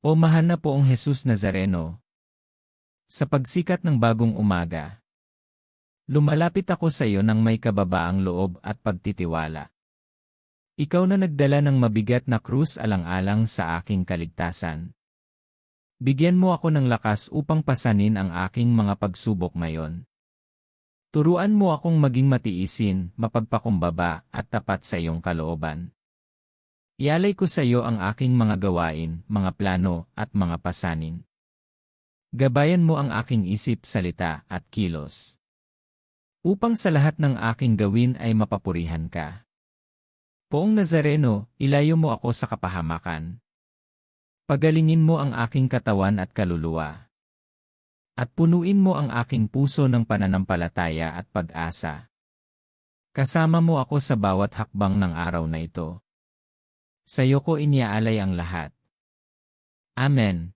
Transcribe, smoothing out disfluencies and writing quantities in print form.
O mahal na poong Jesus Nazareno, sa pagsikat ng bagong umaga, lumalapit ako sa iyo ng may kababaang loob at pagtitiwala. Ikaw na nagdala ng mabigat na krus alang-alang sa aking kaligtasan. Bigyan mo ako ng lakas upang pasanin ang aking mga pagsubok ngayon. Turuan mo akong maging matiisin, mapagpakumbaba at tapat sa iyong kalooban. Ialay ko sa iyo ang aking mga gawain, mga plano at mga pasanin. Gabayan mo ang aking isip, salita at kilos. Upang sa lahat ng aking gawin ay mapapurihan ka. Poong Nazareno, ilayo mo ako sa kapahamakan. Pagalingin mo ang aking katawan at kaluluwa. At punuin mo ang aking puso ng pananampalataya at pag-asa. Kasama mo ako sa bawat hakbang ng araw na ito. Sa iyo ko iniaalay ang lahat. Amen.